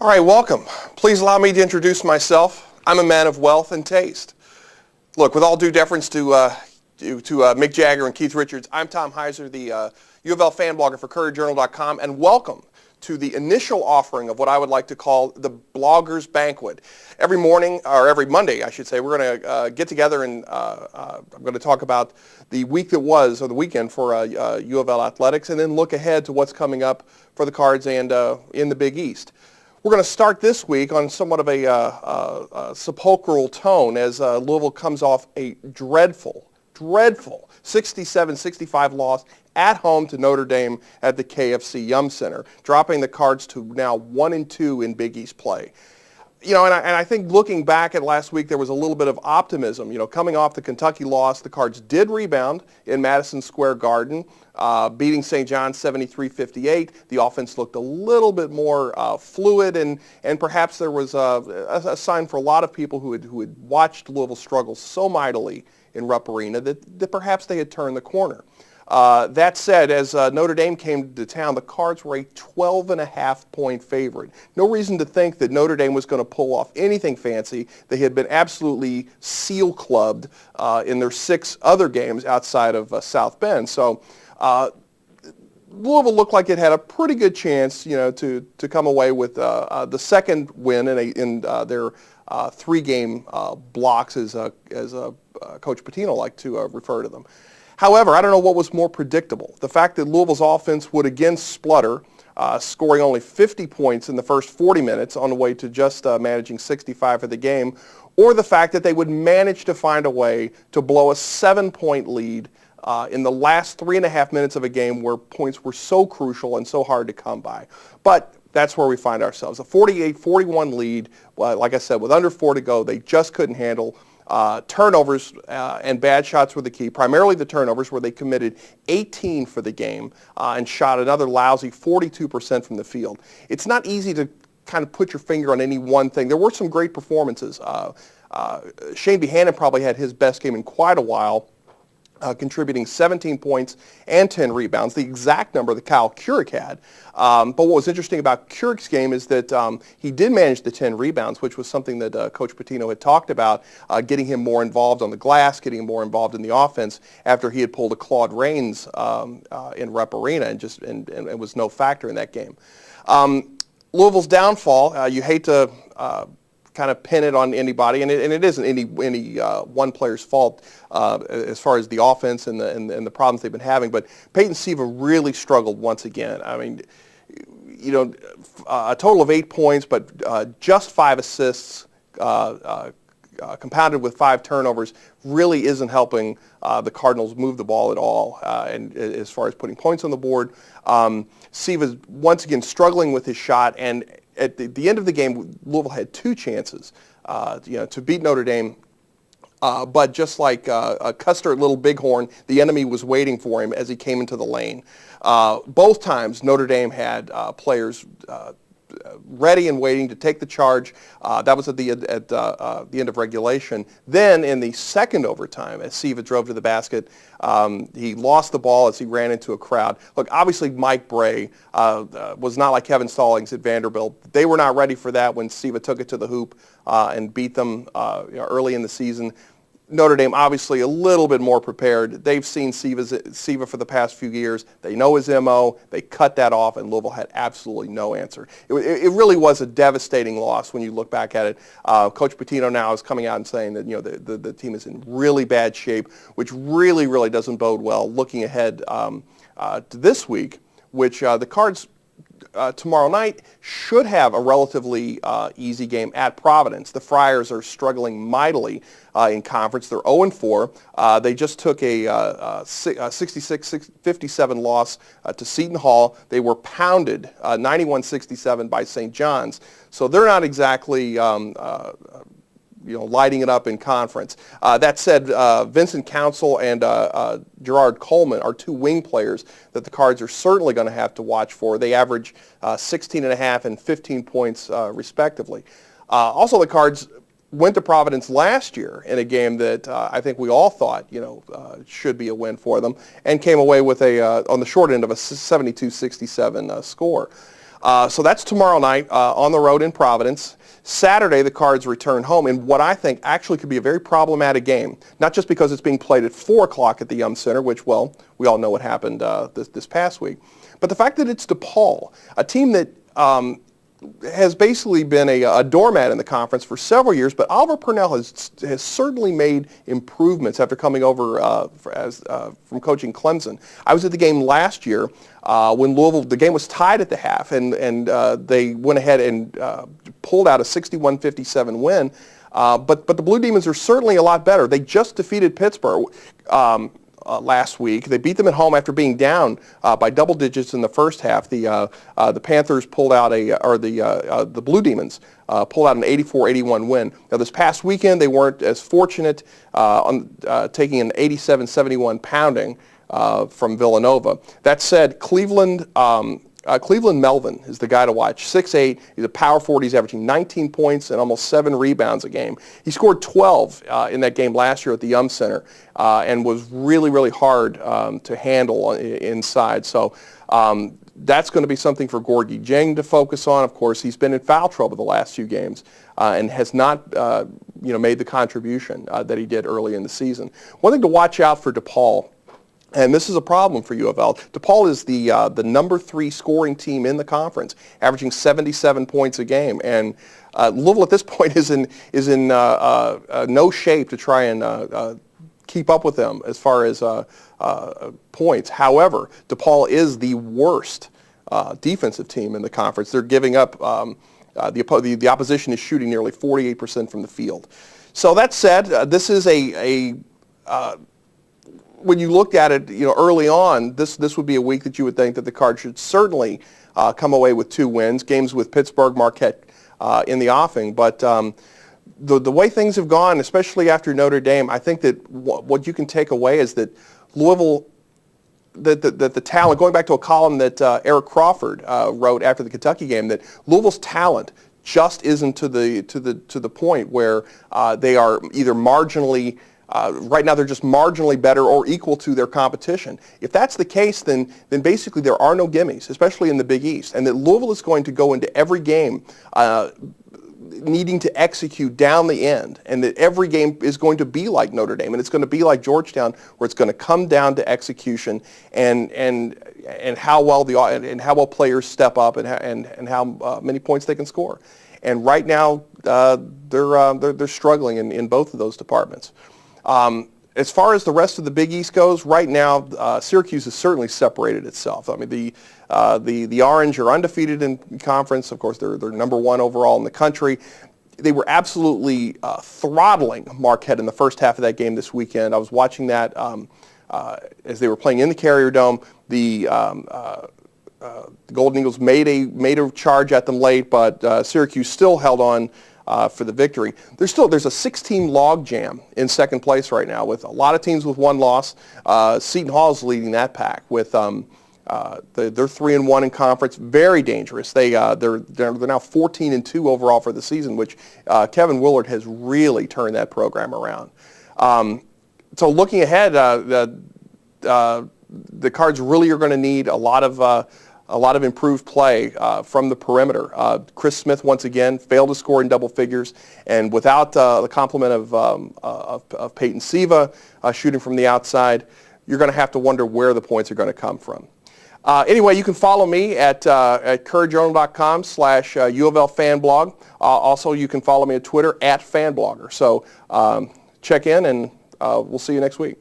All right, welcome. Please allow me to introduce myself. I'm a man of wealth and taste. Look, with all due deference to Mick Jagger and Keith Richards, I'm Tom Heiser, the U of L fan blogger for Courier-Journal.com, and welcome to the initial offering of what I would like to call the Bloggers Banquet. Every morning, or every Monday, I should say, we're going to get together and I'm going to talk about the week that was, or the weekend for U of L athletics, and then look ahead to what's coming up for the Cards and in the Big East. We're going to start this week on somewhat of a sepulchral tone as Louisville comes off a dreadful 67-65 loss at home to Notre Dame at the KFC Yum Center, dropping the Cards to now 1-2 in Big East play. You know, and I think looking back at last week, there was a little bit of optimism. You know, coming off the Kentucky loss, the Cards did rebound in Madison Square Garden, beating St. John's 73-58. The offense looked a little bit more fluid, and perhaps there was a sign for a lot of people who had watched Louisville struggle so mightily in Rupp Arena that perhaps they had turned the corner. That said, as Notre Dame came to town, the Cards were a 12.5-point favorite. No reason to think that Notre Dame was going to pull off anything fancy. They had been absolutely seal-clubbed in their 6 other games outside of South Bend. So Louisville looked like it had a pretty good chance, you know, to come away with the second win in their 3-game blocks, as Coach Pitino liked to refer to them. However, I don't know what was more predictable. The fact that Louisville's offense would again splutter, scoring only 50 points in the first 40 minutes on the way to just managing 65 for the game, or the fact that they would manage to find a way to blow a 7-point lead in the last 3.5 minutes of a game where points were so crucial and so hard to come by. But that's where we find ourselves. A 48-41 lead, like I said, with under 4 to go, they just couldn't handle. Turnovers and bad shots were the key, primarily the turnovers, where they committed 18 for the game and shot another lousy 42% from the field. It's not easy to kind of put your finger on any one thing. There were some great performances. Shane Behannon probably had his best game in quite a while, contributing 17 points and 10 rebounds, the exact number that Kyle Keurig had. But what was interesting about Keurig's game is that he did manage the 10 rebounds, which was something that Coach Pitino had talked about, getting him more involved on the glass, getting him more involved in the offense after he had pulled a Claude Rains in Rupp Arena and was no factor in that game. Louisville's downfall, you hate to kind of pin it on anybody, and it isn't any one player's fault as far as the offense and the problems they've been having. But Peyton Siva really struggled once again. I mean, you know, a total of 8 points, but just 5 assists, compounded with 5 turnovers, really isn't helping the Cardinals move the ball at all. And as far as putting points on the board, Siva's once again struggling with his shot, and at the end of the game, Louisville had 2 chances, to beat Notre Dame. But just like Custer at Little Bighorn, the enemy was waiting for him as he came into the lane. Both times, Notre Dame had players ready and waiting to take the charge. That was at the end of regulation. Then in the second overtime, as Siva drove to the basket, he lost the ball as he ran into a crowd. Look, obviously Mike Bray was not like Kevin Stallings at Vanderbilt. They were not ready for that when Siva took it to the hoop and beat them early in the season. Notre Dame obviously a little bit more prepared. They've seen Siva for the past few years. They know his MO. They cut that off, and Louisville had absolutely no answer. It really was a devastating loss when you look back at it. Coach Pitino now is coming out and saying that the team is in really bad shape, which really doesn't bode well looking ahead to this week, which the Cards tomorrow night should have a relatively easy game at Providence. The Friars are struggling mightily in conference. They're 0-4. They just took a 66-57 loss to Seton Hall. They were pounded 91-67 by St. John's. So they're not exactly lighting it up in conference. That said, Vincent Council and Gerard Coleman are 2 wing players that the Cards are certainly going to have to watch for. They average 16.5 and 15 points respectively. Also, the Cards went to Providence last year in a game that I think we all thought should be a win for them, and came away with on the short end of a 72-67 score. So that's tomorrow night on the road in Providence. Saturday, the Cards return home in what I think actually could be a very problematic game, not just because it's being played at 4 o'clock at the Yum Center, which, well, we all know what happened this past week, but the fact that it's DePaul, a team that has basically been a doormat in the conference for several years, but Oliver Purnell has certainly made improvements after coming over from coaching Clemson. I was at the game last year when Louisville, the game was tied at the half, and they went ahead and pulled out a 61-57 win. But the Blue Demons are certainly a lot better. They just defeated Pittsburgh last week. They beat them at home after being down by double digits in the first half. The Panthers pulled out the Blue Demons pulled out an 84-81 win. Now this past weekend they weren't as fortunate on taking an 87-71 pounding from Villanova. That said, Cleveland Melvin is the guy to watch. 6'8", he's a power forward. He's averaging 19 points and almost 7 rebounds a game. He scored 12 in that game last year at the Yum Center and was really, really hard to handle inside. So that's going to be something for Gorgie Jang to focus on. Of course, he's been in foul trouble the last few games and has not made the contribution that he did early in the season. One thing to watch out for DePaul, and this is a problem for U of L. DePaul is the number 3 scoring team in the conference, averaging 77 points a game. And Louisville at this point is in no shape to try and keep up with them as far as points. However, DePaul is the worst defensive team in the conference. They're giving up. The opposition is shooting nearly 48% from the field. So that said, this is when you looked at it, early on, this would be a week that you would think that the Cards should certainly come away with 2 wins, games with Pittsburgh, Marquette in the offing. But the way things have gone, especially after Notre Dame, I think that what you can take away is that Louisville, that the talent, going back to a column that Eric Crawford wrote after the Kentucky game, that Louisville's talent just isn't to the point where they are either marginally. Right now, they're just marginally better or equal to their competition. If that's the case, then basically there are no gimmies, especially in the Big East, and that Louisville is going to go into every game needing to execute down the end, and that every game is going to be like Notre Dame, and it's going to be like Georgetown, where it's going to come down to execution and how well players step up and how many points they can score. And right now, they're struggling in both of those departments. As far as the rest of the Big East goes, right now Syracuse has certainly separated itself. I mean, the Orange are undefeated in conference. Of course, they're number 1 overall in the country. They were absolutely throttling Marquette in the first half of that game this weekend. I was watching that as they were playing in the Carrier Dome. The Golden Eagles made a charge at them late, but Syracuse still held on for the victory. There's a 6-team log jam in second place right now, with a lot of teams with 1 loss. Seton Hall is leading that pack with they're 3-1 in conference, very dangerous. They're now 14-2 overall for the season, which Kevin Willard has really turned that program around. So looking ahead, the Cards really are going to need a lot of improved play from the perimeter. Chris Smith once again failed to score in double figures, and without the complement of Peyton Siva shooting from the outside, you're going to have to wonder where the points are going to come from. Anyway, you can follow me at Courier-Journal.com/U of L fanblog. Also, you can follow me at Twitter @fanblogger. So check in, and we'll see you next week.